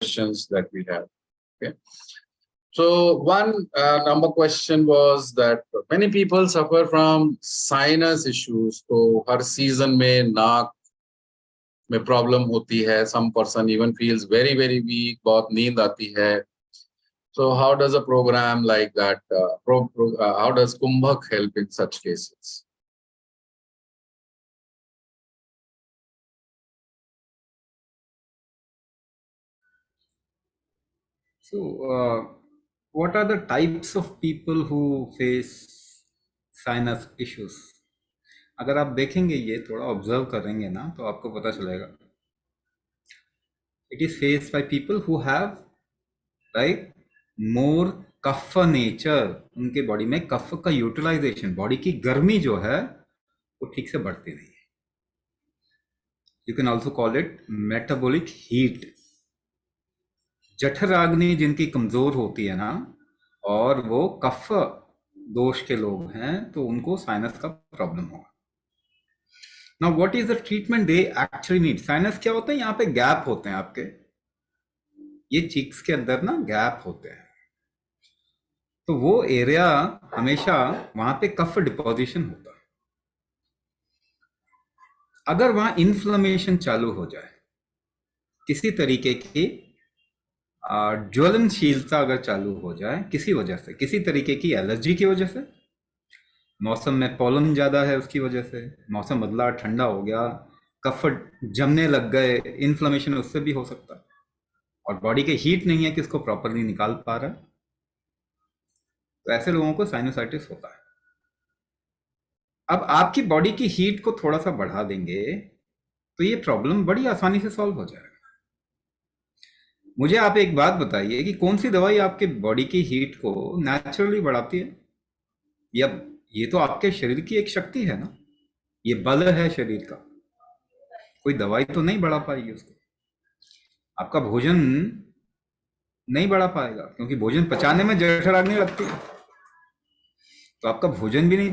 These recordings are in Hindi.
questions that we have. Okay. So one number question was that many people suffer from sinus issues. So her season में नाक में problem होती है. Some person even feels very very weak. बहुत नींद आती है. So how does a program like that? How does Kumbhak help in such cases? So, what are the types of people who face sinus issues? अगर आप देखेंगे ये थोड़ा ऑब्जर्व करेंगे ना तो आपको पता चलेगा. It is faced by people who have like more kapha nature. उनके बॉडी में कफ का यूटिलाइजेशन, बॉडी की गर्मी जो है वो ठीक से बढ़ती नहीं है. You can also call it metabolic heat. जठराग्नि जिनकी कमजोर होती है ना और वो कफ दोष के लोग हैं तो उनको साइनस का प्रॉब्लम होगा. Now what is the treatment they actually need? Sinus क्या होता है? यहाँ पे गैप होते हैं आपके, ये चीक्स के अंदर ना गैप होते हैं, तो वो एरिया हमेशा वहां पे कफ डिपोजिशन होता है. अगर वहां इन्फ्लेमेशन चालू हो जाए, किसी तरीके की ज्वलनशीलता अगर चालू हो जाए किसी वजह से, किसी तरीके की एलर्जी की वजह से, मौसम में पॉलन ज़्यादा है उसकी वजह से, मौसम बदला, ठंडा हो गया, कफ जमने लग गए, इन्फ्लेमेशन उससे भी हो सकता है, और बॉडी के हीट नहीं है कि इसको प्रॉपरली निकाल पा रहा है, तो ऐसे लोगों को साइनोसाइटिस होता है. अब आपकी बॉडी की हीट को थोड़ा सा बढ़ा देंगे तो ये प्रॉब्लम बड़ी आसानी से सॉल्व हो जाएगा. मुझे आप एक बात बताइए कि कौन सी दवाई आपके बॉडी की हीट को नेचुरली बढ़ाती है? या ये तो आपके शरीर की एक शक्ति है ना, ये बल है शरीर का, कोई दवाई तो नहीं बढ़ा पाएगी उसको. आपका भोजन नहीं बढ़ा पाएगा क्योंकि भोजन पचाने में जठराग्नि लगती है, तो आपका भोजन भी नहीं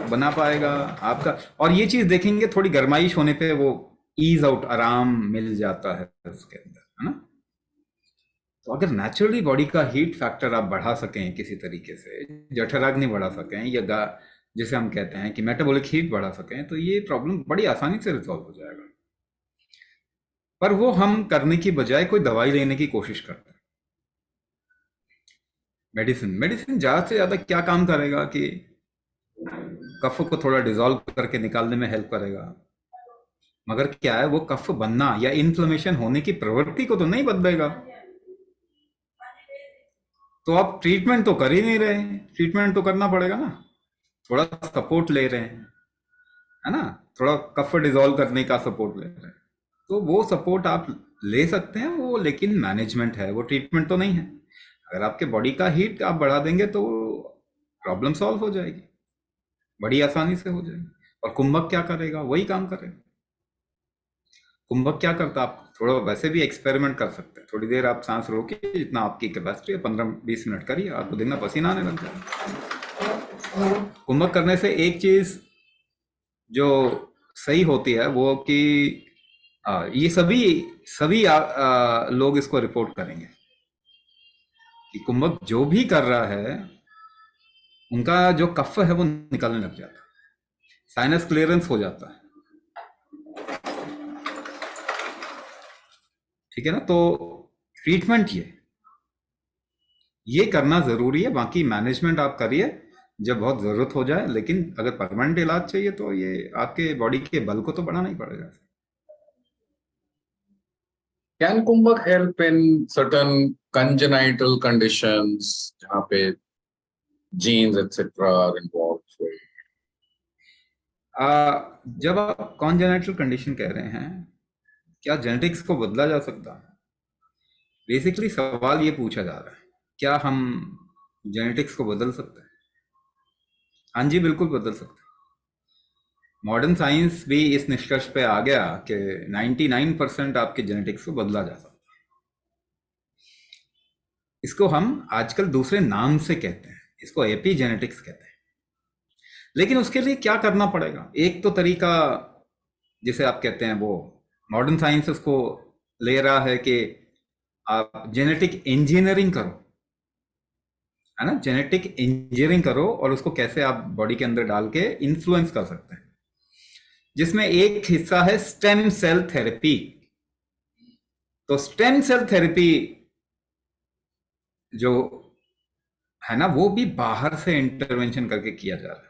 बना पाएगा आपका. और ये चीज देखेंगे थोड़ी गर्माइश होने पे वो ईज आउट, आराम मिल जाता है उसके अंदर, है ना. तो अगर नेचुरली बॉडी का हीट फैक्टर आप बढ़ा सकें किसी तरीके से, जठराग्नि बढ़ा सकें, या जिसे हम कहते हैं कि मेटाबॉलिक हीट बढ़ा सकें, तो ये प्रॉब्लम बड़ी आसानी से रिजॉल्व हो जाएगा. पर वो हम करने की बजाय कोई दवाई लेने की कोशिश करते हैं. मेडिसिन ज़्यादा से ज़्यादा क्या काम करेगा कि कफ को थोड़ा डिजॉल्व करके निकालने में हेल्प करेगा, मगर क्या है, वो कफ बनना या इन्फ्लेमेशन होने की प्रवृत्ति को तो नहीं बदलेगा. तो आप ट्रीटमेंट तो कर ही नहीं रहे हैं, ट्रीटमेंट तो करना पड़ेगा ना. थोड़ा सपोर्ट ले रहे हैं, है ना, थोड़ा कफ डिजॉल्व करने का सपोर्ट ले रहे हैं, तो वो सपोर्ट आप ले सकते हैं वो, लेकिन मैनेजमेंट है, वो ट्रीटमेंट तो नहीं है. अगर आपके बॉडी का हीट आप बढ़ा देंगे तो प्रॉब्लम सॉल्व हो जाएगी, बड़ी आसानी से हो जाएगी. और कुंभक क्या करेगा? वही काम करेगा. कुंभक क्या करता है? आप थोड़ा वैसे भी एक्सपेरिमेंट कर सकते हैं. थोड़ी देर आप सांस रोकिए, जितना आपकी कैपेसिटी है, 15-20 मिनट करिए, आपको देखना पसीना आने लग जाएगा. कुंभक करने से एक चीज जो सही होती है वो कि ये सभी लोग इसको रिपोर्ट करेंगे कि कुंभक जो भी कर रहा है उनका जो कफ है वो निकलने लग जाता है, साइनस क्लियरेंस हो जाता है. ठीक है ना. तो ट्रीटमेंट ये करना जरूरी है, बाकी मैनेजमेंट आप करिए जब बहुत जरूरत हो जाए, लेकिन अगर परमानेंट इलाज चाहिए तो ये आपके बॉडी के बल को तो बढ़ाना ही पड़ेगा. Can Kumbhak help in certain congenital conditions जहाँ पे genes etc. are involved? जब आप कॉन्जेनिटल कंडीशन कह रहे हैं, क्या जेनेटिक्स को बदला जा सकता है? बेसिकली सवाल ये पूछा जा रहा है, क्या हम जेनेटिक्स को बदल सकते हैं? हाँ जी, बिल्कुल बदल सकते हैं. मॉडर्न साइंस भी इस निष्कर्ष पे आ गया कि 99% आपके जेनेटिक्स को बदला जा सकता है. इसको हम आजकल दूसरे नाम से कहते हैं, इसको एपीजेनेटिक्स कहते हैं. लेकिन उसके लिए क्या करना पड़ेगा? एक तो तरीका जिसे आप कहते हैं वो मॉडर्न साइंस उसको ले रहा है कि आप जेनेटिक इंजीनियरिंग करो, है ना, जेनेटिक इंजीनियरिंग करो और उसको कैसे आप बॉडी के अंदर डाल के इन्फ्लुएंस कर सकते हैं, जिसमें एक हिस्सा है स्टेम सेल थेरेपी। तो स्टेम सेल थेरेपी जो है ना, वो भी बाहर से इंटरवेंशन करके किया जा रहा है।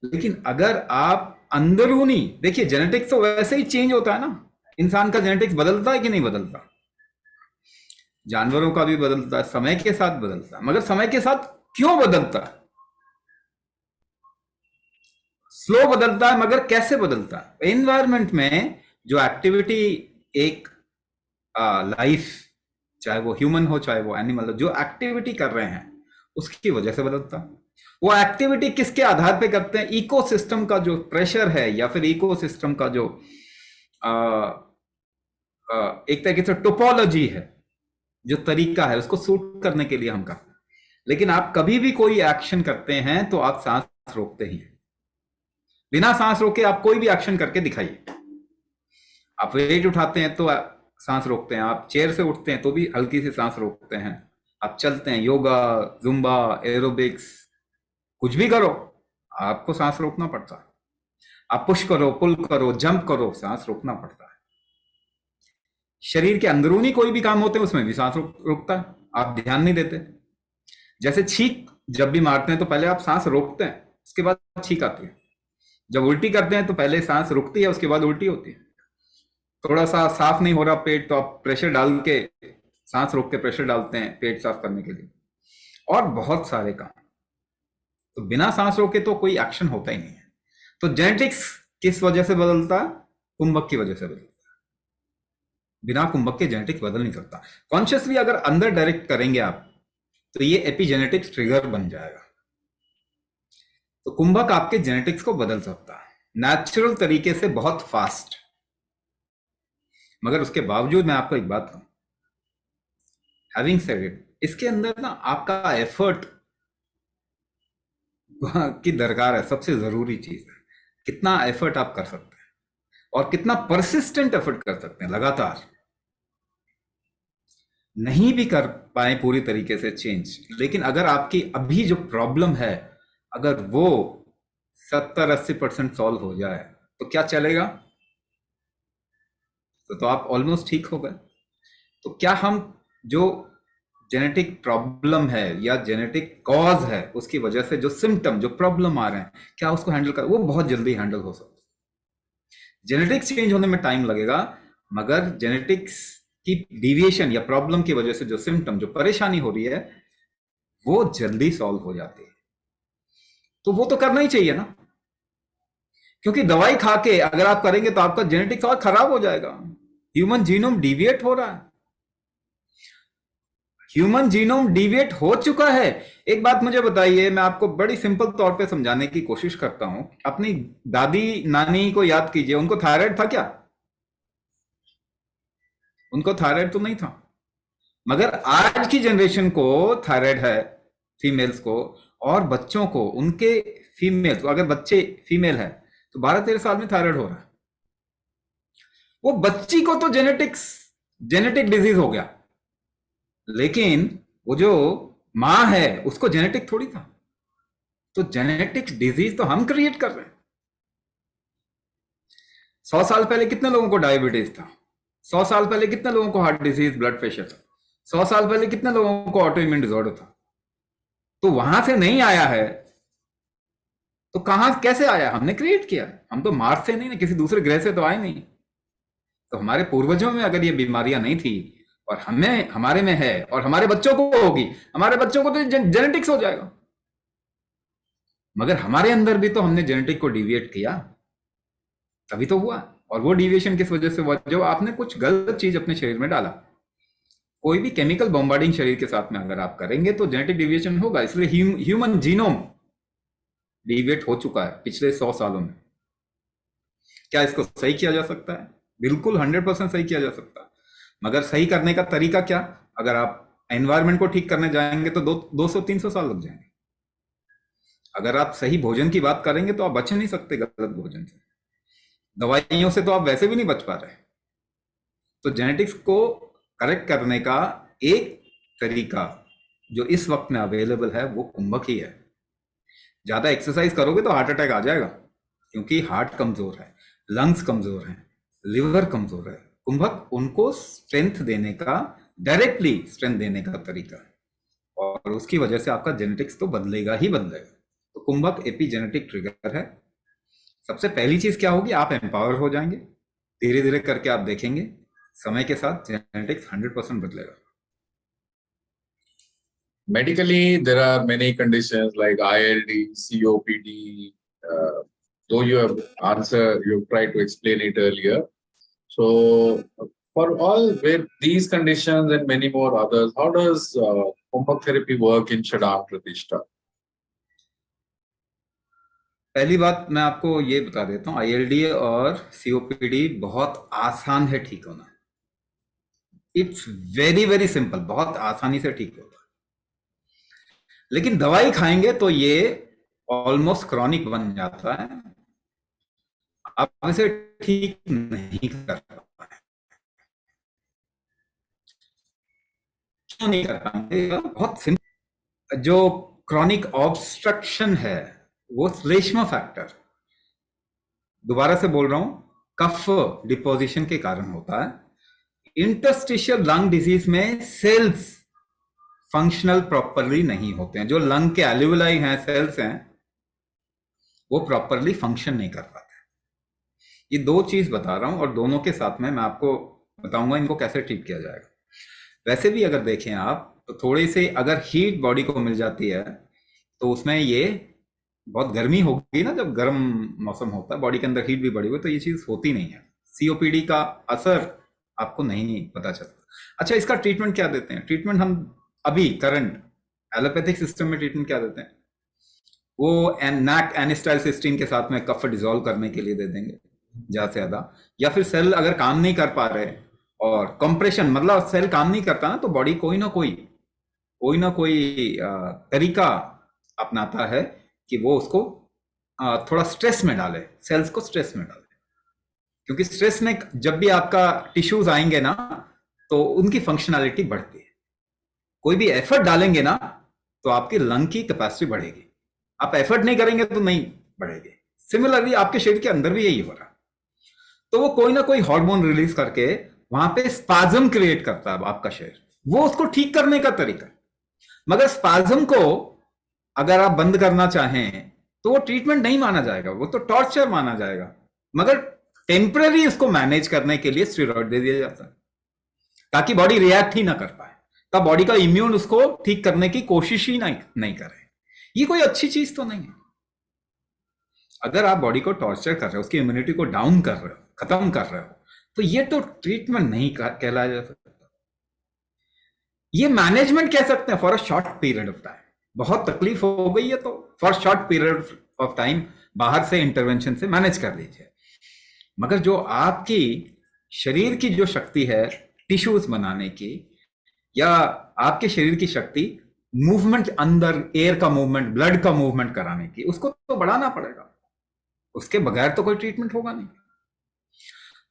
लेकिन अगर आप अंदरूनी देखिए, जेनेटिक्स तो वैसे ही चेंज होता है ना, इंसान का जेनेटिक्स बदलता है कि नहीं बदलता, जानवरों का भी बदलता है, समय के साथ बदलता है। मगर समय के साथ क्यों बदलता है? स्लो बदलता है, मगर कैसे बदलता है? एनवायरमेंट में जो एक्टिविटी एक लाइफ, चाहे वो ह्यूमन हो चाहे वो एनिमल हो, जो एक्टिविटी कर रहे हैं उसकी वजह से बदलता है। वो एक्टिविटी किसके आधार पे करते हैं? इकोसिस्टम का जो प्रेशर है या फिर इकोसिस्टम का जो आ, एक तरीके से टोपोलॉजी है, जो तरीका है, उसको सूट करने के लिए हम करते हैं। लेकिन आप कभी भी कोई एक्शन करते हैं तो आप सांस रोकते ही हैं। बिना सांस रोके आप कोई भी एक्शन करके दिखाइए। आप वेट उठाते हैं तो सांस रोकते हैं, आप चेयर से उठते हैं तो भी हल्की सी सांस रोकते हैं, आप चलते हैं, योगा, जुम्बा, एरोबिक्स, कुछ भी करो आपको सांस रोकना पड़ता है। आप पुश करो, पुल करो, जंप करो, सांस रोकना पड़ता है। शरीर के अंदरूनी कोई भी काम होते हैं उसमें भी सांस रोकता है, आप ध्यान नहीं देते। जैसे छींक जब भी मारते हैं तो पहले आप सांस रोकते हैं, उसके बाद छींक आती है। जब उल्टी करते हैं तो पहले सांस रुकती है, उसके बाद उल्टी होती है। थोड़ा सा साफ नहीं हो रहा पेट तो आप प्रेशर डाल के, सांस रोक के प्रेशर डालते हैं पेट साफ करने के लिए, और बहुत सारे काम। तो बिना सांस रोके तो कोई एक्शन होता ही नहीं है। तो जेनेटिक्स किस वजह से बदलता है? कुंभक की वजह से बदलता है। बिना कुंभक के जेनेटिक्स बदल नहीं सकता। कॉन्शियसली अगर अंदर डायरेक्ट करेंगे आप तो ये एपिजेनेटिक्स ट्रिगर बन जाएगा। तो कुंभक आपके जेनेटिक्स को बदल सकता है नेचुरल तरीके से, बहुत फास्ट। मगर उसके बावजूद मैं आपको एक बात कहूं, हैविंग सेड इट, इसके अंदर ना आपका एफर्ट की दरकार है। सबसे जरूरी चीज है कितना एफर्ट आप कर सकते हैं और कितना परसिस्टेंट एफर्ट कर सकते हैं लगातार। नहीं भी कर पाए पूरी तरीके से चेंज, लेकिन अगर आपकी अभी जो प्रॉब्लम है अगर वो 70-80% सॉल्व हो जाए तो क्या चलेगा? तो आप ऑलमोस्ट ठीक हो गए। तो क्या हम जो जेनेटिक प्रॉब्लम है या जेनेटिक कॉज है उसकी वजह से जो सिम्टम, जो प्रॉब्लम आ रहे हैं, क्या उसको हैंडल कर? वो बहुत जल्दी हैंडल हो सकता है। जेनेटिक्स चेंज होने में टाइम लगेगा, मगर जेनेटिक्स की डिविएशन या प्रॉब्लम की वजह से जो सिम्टम, जो परेशानी हो रही है, वो जल्दी सॉल्व हो जाती है। तो वो तो करना ही चाहिए ना, क्योंकि दवाई खा के अगर आप करेंगे तो आपका जेनेटिक्स और खराब हो जाएगा। ह्यूमन जीनोम डिविएट हो रहा है, ह्यूमन जीनोम डिविएट हो चुका है। एक बात मुझे बताइए, मैं आपको बड़ी सिंपल तौर पे समझाने की कोशिश करता हूं। अपनी दादी नानी को याद कीजिए, उनको थायराइड था क्या? उनको थायराइड तो नहीं था, मगर आज की जनरेशन को थायराइड है, फीमेल्स को, और बच्चों को, उनके फीमेल्स, अगर बच्चे फीमेल है तो 12-13 साल में थायराइड हो रहा है। वो बच्ची को तो जेनेटिक डिजीज हो गया, लेकिन वो जो मां है उसको जेनेटिक थोड़ी था। तो जेनेटिक डिजीज तो हम क्रिएट कर रहे हैं। 100 साल पहले कितने लोगों को डायबिटीज था? 100 साल पहले कितने लोगों को हार्ट डिजीज, ब्लड प्रेशर था? 100 साल पहले कितने लोगों को ऑटो इम्यून डिसऑर्डर था? तो वहां से नहीं आया है तो कहां कैसे आया? हमने क्रिएट किया। हम तो मार्स से नहीं ना, किसी दूसरे ग्रह से तो आए नहीं। तो हमारे पूर्वजों में अगर ये बीमारियां नहीं थी और हमें, हमारे में है और हमारे बच्चों को होगी, हमारे बच्चों को तो जेनेटिक्स हो जाएगा। मगर हमारे अंदर भी तो हमने जेनेटिक को डिविएट किया, तभी तो हुआ। और वो डिविएशन किस वजह से हुआ? जब आपने कुछ गलत चीज अपने शरीर में डाला। कोई भी केमिकल बॉम्बार्डिंग शरीर के साथ में अगर आप करेंगे तो जेनेटिक डिविएशन होगा। इसलिए ह्यूमन जीनोम डिविएट हो चुका है पिछले 100 सालों में। क्या इसको सही किया जा सकता है? बिल्कुल 100% सही किया जा सकता है। मगर सही करने का तरीका क्या? अगर आप एनवायरनमेंट को ठीक करने जाएंगे तो 200-300 साल लग जाएंगे। अगर आप सही भोजन की बात करेंगे तो आप बच नहीं सकते गलत भोजन से। दवाइयों से तो आप वैसे भी नहीं बच पा रहे। तो जेनेटिक्स को करेक्ट करने का एक तरीका जो इस वक्त में अवेलेबल है वो कुंभक ही है। ज्यादा एक्सरसाइज करोगे तो हार्ट अटैक आ जाएगा, क्योंकि हार्ट कमजोर है, लंग्स कमजोर है, लिवर कमजोर है। कुंभक उनको स्ट्रेंथ देने का, डायरेक्टली स्ट्रेंथ देने का तरीका है, और उसकी वजह से आपका जेनेटिक्स तो बदलेगा ही बदलेगा। तो कुंभक एपिजेनेटिक ट्रिगर है। सबसे पहली चीज क्या होगी, आप एम्पावर हो जाएंगे। धीरे धीरे करके आप देखेंगे समय के साथ जेनेटिक्स 100% बदलेगा। Medically, there are many conditions like ILD, COPD. Though you have answered, you tried to explain it earlier. So, for all with these conditions and many more others, how does Kumbhak therapy work in Shadam Pratishta? पहली बात मैं आपको ये बता देता हूँ, आईएलडी और सीओपीडी बहुत आसान है ठीक होना। इट्स वेरी वेरी सिंपल, बहुत आसानी से ठीक होता है। लेकिन दवाई खाएंगे तो ये ऑलमोस्ट क्रॉनिक बन जाता है, आप इसे ठीक नहीं कर पाए। क्यों नहीं कर पाएंगे? बहुत सिंपल, जो क्रॉनिक ऑब्स्ट्रक्शन है वो श्लेष्मा फैक्टर, दोबारा से बोल रहा हूं, कफ डिपोजिशन के कारण होता है। इंटरस्टिशियल लंग डिजीज में सेल्स फंक्शनल प्रॉपरली नहीं होते हैं, जो लंग के एल्यूलाई हैं, सेल्स हैं, वो प्रॉपरली फंक्शन नहीं कर पाते। ये दो चीज बता रहा हूं, और दोनों के साथ में मैं आपको बताऊंगा इनको कैसे ठीक किया जाएगा। वैसे भी अगर देखें आप तो थोड़ी सी अगर हीट बॉडी को मिल जाती है तो उसमें ये बहुत गर्मी होगी ना, जब गर्म मौसम होता है बॉडी के अंदर हीट भी बढ़ी हुई, तो ये चीज होती नहीं है। सीओपीडी का असर आपको नहीं पता चलता। अच्छा, इसका ट्रीटमेंट क्या देते हैं? ट्रीटमेंट हम अभी करंट एलोपैथिक सिस्टम में ट्रीटमेंट क्या देते हैं, वो नैक एनिस्टाइलसिस्टीन के साथ में कफ डिजोल्व करने के लिए दे देंगे ज्यादा से ज्यादा। या फिर सेल अगर काम नहीं कर पा रहे और कंप्रेशन, मतलब सेल काम नहीं करता ना, तो बॉडी कोई ना कोई तरीका अपनाता है कि वो उसको थोड़ा स्ट्रेस में डाले, सेल्स को स्ट्रेस में डाले। क्योंकि स्ट्रेस में जब भी आपका टिश्यूज आएंगे ना तो उनकी फंक्शनैलिटी बढ़ती है। कोई भी एफर्ट डालेंगे ना तो आपकी लंग की कैपेसिटी बढ़ेगी, आप एफर्ट नहीं करेंगे तो नहीं बढ़ेगी। सिमिलरली आपके शरीर के अंदर भी यही हो रहा है। तो वो कोई ना कोई हार्मोन रिलीज करके वहां पे स्पाज्म क्रिएट करता है आपका शरीर, वो उसको ठीक करने का तरीका। मगर स्पाज्म को अगर आप बंद करना चाहें तो वो ट्रीटमेंट नहीं माना जाएगा, वो तो टॉर्चर माना जाएगा। मगर टेम्पररी उसको मैनेज करने के लिए स्टेरॉइड दे दिया जाता है ताकि बॉडी रिएक्ट ही ना कर पाए, तब बॉडी का इम्यून उसको ठीक करने की कोशिश ही नहीं करे। ये कोई अच्छी चीज तो नहीं है। अगर आप बॉडी को टॉर्चर कर रहे हो, उसकी इम्यूनिटी को डाउन कर रहे हो, खत्म कर रहे हो, तो ये तो ट्रीटमेंट नहीं कहलाया जा सकता। ये मैनेजमेंट कह सकते हैं for a short period of time. बहुत तकलीफ हो गई है तो for short period of time बाहर से इंटरवेंशन से मैनेज कर लीजिए। मगर जो आपकी शरीर की जो शक्ति है टिश्यूज बनाने की, या आपके शरीर की शक्ति मूवमेंट, अंदर एयर का मूवमेंट, ब्लड का मूवमेंट कराने की, उसको तो बढ़ाना पड़ेगा। उसके बगैर तो कोई ट्रीटमेंट होगा नहीं।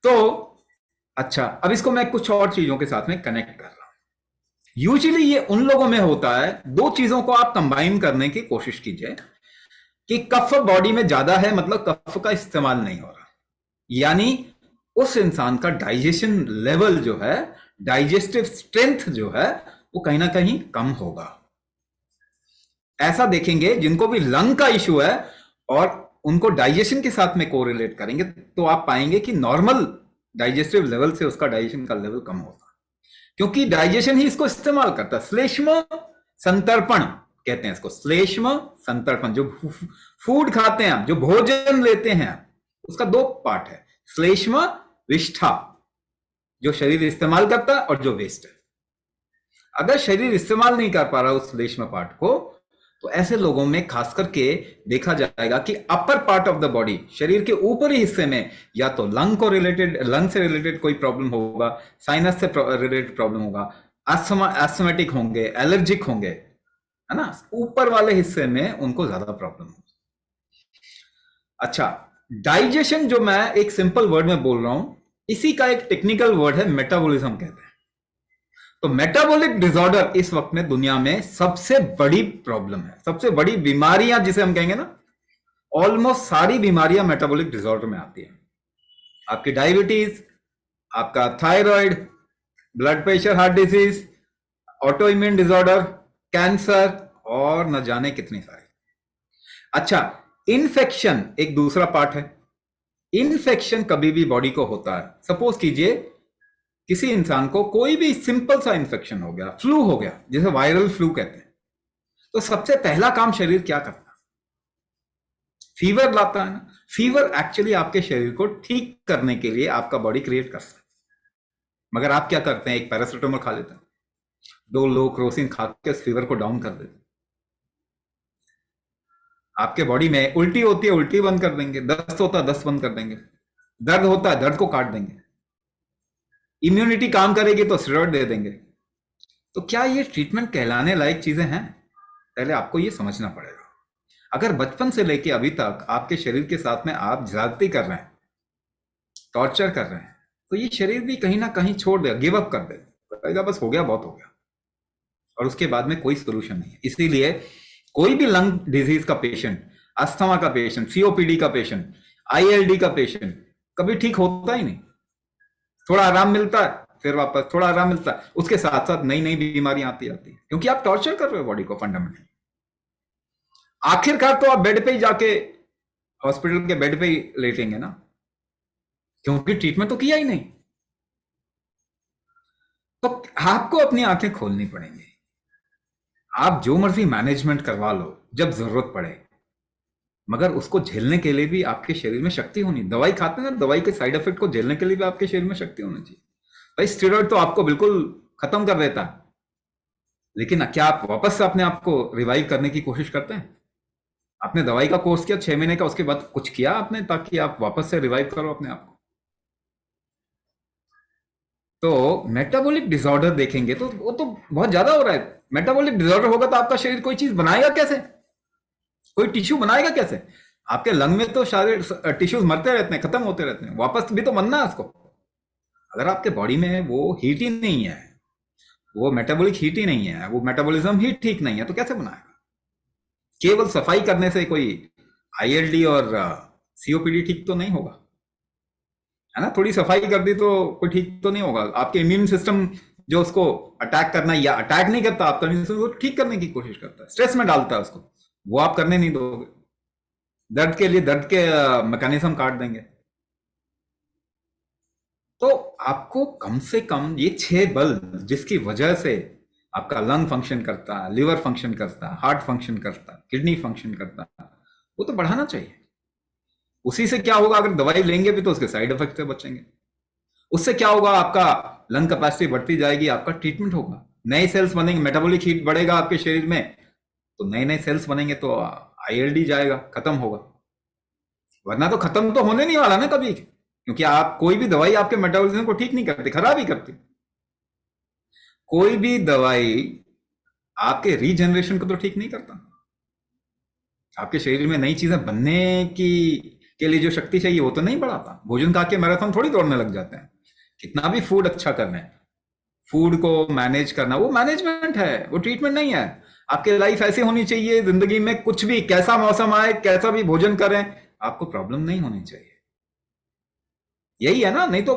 तो अच्छा, अब इसको मैं कुछ और चीजों के साथ में कनेक्ट कर रहा हूं। यूजुअली ये उन लोगों में होता है, दो चीजों को आप कंबाइन करने की कोशिश कीजिए कि कफ बॉडी में ज्यादा है, मतलब कफ का इस्तेमाल नहीं हो रहा, यानी उस इंसान का डाइजेशन लेवल जो है, डाइजेस्टिव स्ट्रेंथ जो है, वो कहीं ना कहीं कम होगा। ऐसा देखेंगे जिनको भी लंग का इश्यू है और उनको डाइजेशन के साथ में कोरिलेट करेंगे तो आप पाएंगे कि नॉर्मल डाइजेस्टिव लेवल से उसका डाइजेशन का लेवल कम होगा, क्योंकि डाइजेशन ही इसको इस्तेमाल करता है। श्लेष्म संतर्पण कहते हैं इसको, श्लेष्म संतर्पण। जो फूड खाते हैं आप, जो भोजन लेते हैं, उसका दो पार्ट है, श्लेष्म विष्ठा, जो शरीर इस्तेमाल करता है, और जो वेस्ट है। अगर शरीर इस्तेमाल नहीं कर पा रहा उस श्लेष्म पार्ट को, तो ऐसे लोगों में खास करके देखा जाएगा कि upper part of the body, शरीर के ऊपरी हिस्से में, या तो लंग से रिलेटेड कोई प्रॉब्लम होगा, साइनस से रिलेटेड प्रॉब्लम होगा, एस्थमेटिक होंगे, एलर्जिक होंगे, है ना, ऊपर वाले हिस्से में उनको ज्यादा प्रॉब्लम होगी। अच्छा, डाइजेशन जो मैं एक सिंपल वर्ड में बोल रहा हूं, इसी का एक टेक्निकल वर्ड है मेटाबॉलिज्म कहते हैं। तो मेटाबॉलिक डिसऑर्डर इस वक्त में दुनिया में सबसे बड़ी प्रॉब्लम है, सबसे बड़ी बीमारियां जिसे हम कहेंगे ना, ऑलमोस्ट सारी बीमारियां मेटाबॉलिक डिसऑर्डर में आती है। आपकी डायबिटीज, आपका thyroid, blood pressure, heart disease, auto immune disorder, cancer और न जाने कितनी सारी। अच्छा, इन्फेक्शन एक दूसरा पार्ट है। इन्फेक्शन कभी भी बॉडी को होता है। सपोज कीजिए किसी इंसान को कोई भी सिंपल सा इन्फेक्शन हो गया, फ्लू हो गया, जिसे वायरल फ्लू कहते हैं, तो सबसे पहला काम शरीर क्या करता है? फीवर लाता है ना। फीवर एक्चुअली आपके शरीर को ठीक करने के लिए आपका बॉडी क्रिएट करता है, मगर आप क्या करते हैं? एक पैरासिटामोल खा लेते हैं, 2 लो क्रोसिन खा के उस फीवर को डाउन कर देते हैं। आपके बॉडी में उल्टी होती है, उल्टी बंद कर देंगे, दस्त होता है, दस्त बंद कर देंगे, दर्द होता है, दर्द को काट देंगे, इम्यूनिटी काम करेगी तो स्टेरॉइड दे देंगे। तो क्या ये ट्रीटमेंट कहलाने लायक चीजें हैं? पहले आपको ये समझना पड़ेगा। अगर बचपन से लेके अभी तक आपके शरीर के साथ में आप ज्यादती कर रहे हैं, टॉर्चर कर रहे हैं, तो ये शरीर भी कहीं ना कहीं छोड़ देगा, गिव अप कर देगा, बस हो गया, बहुत हो गया, और उसके बाद में कोई सोल्यूशन नहीं है। इसीलिए कोई भी लंग डिजीज का पेशेंट, अस्थमा का पेशेंट, सीओपीडी का पेशेंट, आईएलडी का पेशेंट कभी ठीक होता ही नहीं। थोड़ा आराम मिलता है, फिर वापस थोड़ा आराम मिलता है, उसके साथ साथ नई नई बीमारियां आती आती है, क्योंकि आप टॉर्चर कर रहे हो बॉडी को फंडामेंटली। आखिरकार तो आप बेड पे ही जाके, हॉस्पिटल के बेड पे ही लेटेंगे ना, क्योंकि ट्रीटमेंट तो किया ही नहीं। तो आपको अपनी आंखें खोलनी पड़ेंगी। आप जो मर्जी मैनेजमेंट करवा लो जब जरूरत पड़े, मगर उसको झेलने के लिए भी आपके शरीर में शक्ति होनी। दवाई खाते हैं ना, दवाई के साइड इफेक्ट को झेलने के लिए भी आपके शरीर में शक्ति होनी चाहिए। भाई स्टेरॉइड तो आपको बिल्कुल खत्म कर देता है, लेकिन क्या आप वापस से अपने आप को रिवाइव करने की कोशिश करते हैं? आपने दवाई का कोर्स किया 6 महीने का, उसके बाद कुछ किया आपने ताकि आप वापस से रिवाइव करो अपने आप को? तो मेटाबॉलिक डिसऑर्डर देखेंगे तो वो तो बहुत ज्यादा हो रहा है। मेटाबॉलिक डिसऑर्डर होगा तो आपका शरीर कोई चीज बनाएगा कैसे? कोई टिश्यू बनाएगा कैसे? आपके लंग में तो सारे टिश्यूज मरते रहते हैं, खत्म होते रहते हैं, वापस भी तो बनना है उसको। अगर आपके बॉडी में वो हीट ही नहीं है, वो मेटाबॉलिक हीट ही नहीं है, वो मेटाबॉलिज्म ही ठीक नहीं है, तो कैसे बनाएगा? केवल सफाई करने से कोई आईएलडी और सीओपीडी ठीक तो नहीं होगा, है ना। थोड़ी सफाई कर दी तो कोई ठीक तो नहीं होगा। आपके इम्यून सिस्टम जो उसको अटैक करना या अटैक नहीं करता, आपका इम्यून सिस्टम वो ठीक करने की कोशिश करता है, स्ट्रेस में डालता है उसको, वो आप करने नहीं दोगे। दर्द के लिए दर्द के मैकेनिज्म काट देंगे। तो आपको कम से कम ये 6 बल जिसकी वजह से आपका लंग फंक्शन करता है, लिवर फंक्शन करता है, हार्ट फंक्शन करता है, किडनी फंक्शन करता है, वो तो बढ़ाना चाहिए। उसी से क्या होगा? अगर दवाई लेंगे भी तो उसके साइड इफेक्ट से बचेंगे। उससे क्या होगा? आपका लंग कैपेसिटी बढ़ती जाएगी, आपका ट्रीटमेंट होगा, नए सेल्स बनेंगे, मेटाबॉलिक हीट बढ़ेगा आपके शरीर में, तो नए नए सेल्स बनेंगे तो आईएलडी जाएगा, खत्म होगा। वरना तो खत्म तो होने नहीं वाला ना कभी, क्योंकि आप कोई भी दवाई आपके मेटाबॉलिज्म को ठीक नहीं करती, खराब ही करती। कोई भी दवाई आपके रीजनरेशन को तो ठीक नहीं करता। आपके शरीर में नई चीजें बनने की के लिए जो शक्ति चाहिए वो तो नहीं बढ़ाता। भोजन खा के मैराथन थोड़ी दौड़ने लग जाते हैं। कितना भी फूड अच्छा करना है, फूड को मैनेज करना वो मैनेजमेंट है, वो ट्रीटमेंट नहीं है। आपकी लाइफ ऐसी होनी चाहिए, जिंदगी में कुछ भी, कैसा मौसम आए, कैसा भी भोजन करें, आपको प्रॉब्लम नहीं होनी चाहिए। यही है ना। नहीं तो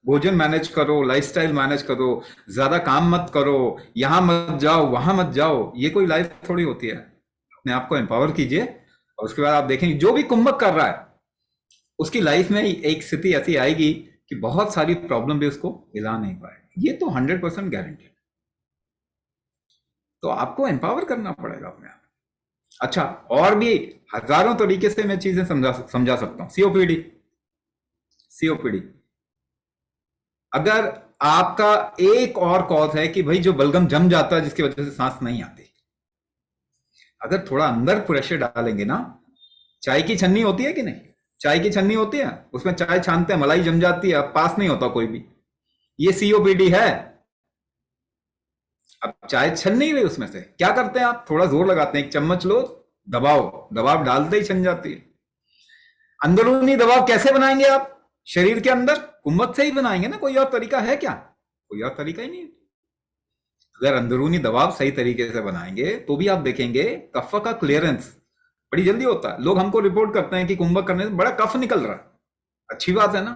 भोजन मैनेज करो, लाइफस्टाइल मैनेज करो, ज्यादा काम मत करो, यहां मत जाओ, वहां मत जाओ, ये कोई लाइफ थोड़ी होती है। अपने आप को एम्पावर कीजिए और उसके बाद आप देखेंगे जो भी कुंभक कर रहा है उसकी लाइफ में एक स्थिति ऐसी आएगी कि बहुत सारी प्रॉब्लम भी उसको हिला नहीं पाएगी। ये तो 100% गारंटी। तो आपको एम्पावर करना पड़ेगा अपने आप। अच्छा, और भी हजारों तरीके से मैं चीजें समझा सकता हूं। सीओपीडी अगर आपका एक और कॉज है कि भाई जो बलगम जम जाता है जिसकी वजह से सांस नहीं आती, अगर थोड़ा अंदर प्रेशर डालेंगे ना, चाय की छन्नी होती है कि नहीं, चाय की छन्नी होती है, उसमें चाय छानते हैं, मलाई जम जाती है, अब पास नहीं होता कोई भी, ये सीओपीडी है। अब चाय छन नहीं रही, उसमें से क्या करते हैं आप? थोड़ा जोर लगाते हैं, एक चम्मच लो, दबाओ, दबाव डालते ही छन जाती है। अंदरूनी दबाव कैसे बनाएंगे आप शरीर के अंदर? कुंभक से ही बनाएंगे ना, कोई और तरीका है क्या? कोई और तरीका ही नहीं है। अगर अंदरूनी दबाव सही तरीके से बनाएंगे तो भी आप देखेंगे कफ का क्लियरेंस बड़ी जल्दी होता है। लोग हमको रिपोर्ट करते हैं कि कुंभक करने से बड़ा कफ निकल रहा है, अच्छी बात है ना,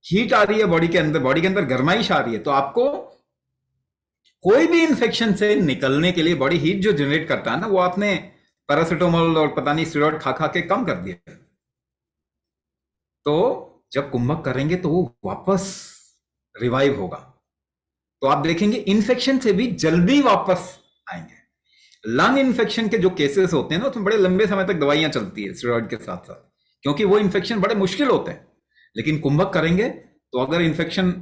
हीट आ रही है बॉडी के अंदर, बॉडी के अंदर गर्माइश आ रही है, तो आपको कोई भी इंफेक्शन से निकलने के लिए बॉडी हीट जो जनरेट करता है ना, वो आपने पैरासिटामोल और पता नहीं स्टेरॉइड खा खा के कम कर दिया। तो जब कुंभक करेंगे तो वो वापस रिवाइव होगा, तो आप देखेंगे इन्फेक्शन से भी जल्दी वापस आएंगे। लंग इन्फेक्शन के जो केसेस होते हैं ना, उसमें बड़े लंबे समय तक दवाइयां चलती है स्टेरॉइड के साथ साथ, क्योंकि वो इन्फेक्शन बड़े मुश्किल होते हैं। लेकिन कुंभक करेंगे तो अगर इन्फेक्शन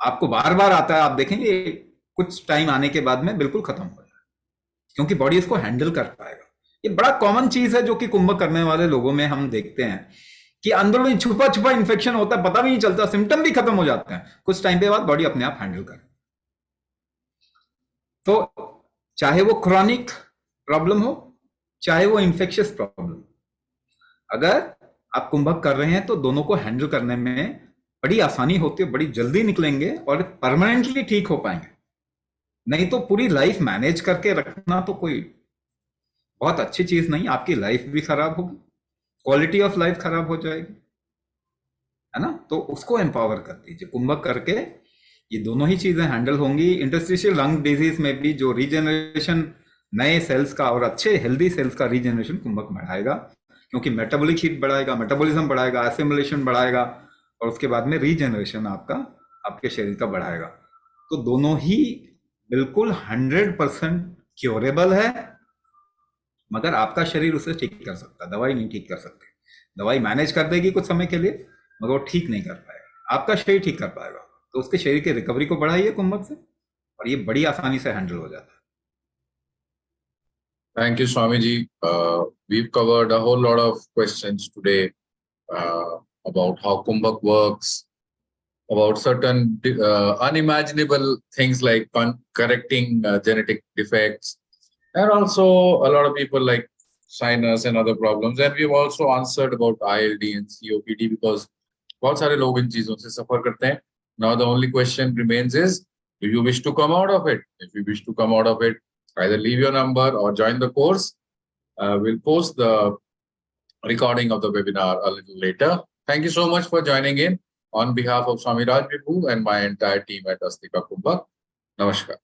आपको बार बार आता है, आप देखेंगे कुछ टाइम आने के बाद में बिल्कुल खत्म हो जाएगा, क्योंकि बॉडी इसको हैंडल कर पाएगा। ये बड़ा कॉमन चीज है जो कि कुंभक करने वाले लोगों में हम देखते हैं कि अंदरूनी छुपा छुपा इन्फेक्शन होता है, पता भी नहीं चलता, सिम्टम भी खत्म हो जाते हैं, कुछ टाइम के बाद बॉडी अपने आप हैंडल कर। तो चाहे वो क्रॉनिक प्रॉब्लम हो, चाहे वो इन्फेक्शियस प्रॉब्लम, अगर आप कुंभक कर रहे हैं तो दोनों को हैंडल करने में बड़ी आसानी होती है, बड़ी जल्दी निकलेंगे और परमानेंटली ठीक हो पाएंगे। नहीं तो पूरी लाइफ मैनेज करके रखना तो कोई बहुत अच्छी चीज नहीं, आपकी लाइफ भी खराब होगी, क्वालिटी ऑफ लाइफ खराब हो जाएगी, है ना। तो उसको एम्पावर कर दीजिए, कुंभक करके ये दोनों ही चीजें हैंडल होंगी। इंटरस्टिशियल लंग डिजीज में भी जो रीजनरेशन नए सेल्स का और अच्छे हेल्दी सेल्स का रीजनरेशन कुंभक बढ़ाएगा, क्योंकि मेटाबॉलिक हीट बढ़ाएगा, मेटाबॉलिज्म बढ़ाएगा, एसिमुलेशन बढ़ाएगा, और उसके बाद में रीजनरेशन आपका आपके शरीर का बढ़ाएगा। तो दोनों ही बिल्कुल 100% क्योरेबल है, मगर आपका शरीर उसे ठीक कर सकता है, दवाई नहीं ठीक कर सकती। दवाई मैनेज कर देगी कुछ समय के लिए, मगर वो ठीक नहीं कर पाएगा, आपका शरीर ठीक कर पाएगा। तो उसके शरीर की रिकवरी को बढ़ाइए कुंभक से, और ये बड़ी आसानी से हैंडल हो जाता है। Thank you, Swamiji. We've covered a whole lot of questions today about how Kumbhak works, about certain unimaginable things like correcting genetic defects, and also a lot of people like sinus and other problems. And we've also answered about ILD and COPD because बहुत सारे लोग इन चीजों से सफर करते हैं. Now the only question remains is, do you wish to come out of it? If you wish to come out of it, either leave your number or join the course. We'll post the recording of the webinar a little later. Thank you so much for joining in on behalf of Swami Raj Vibhu and my entire team at Astika Kumbhak. Namaskar.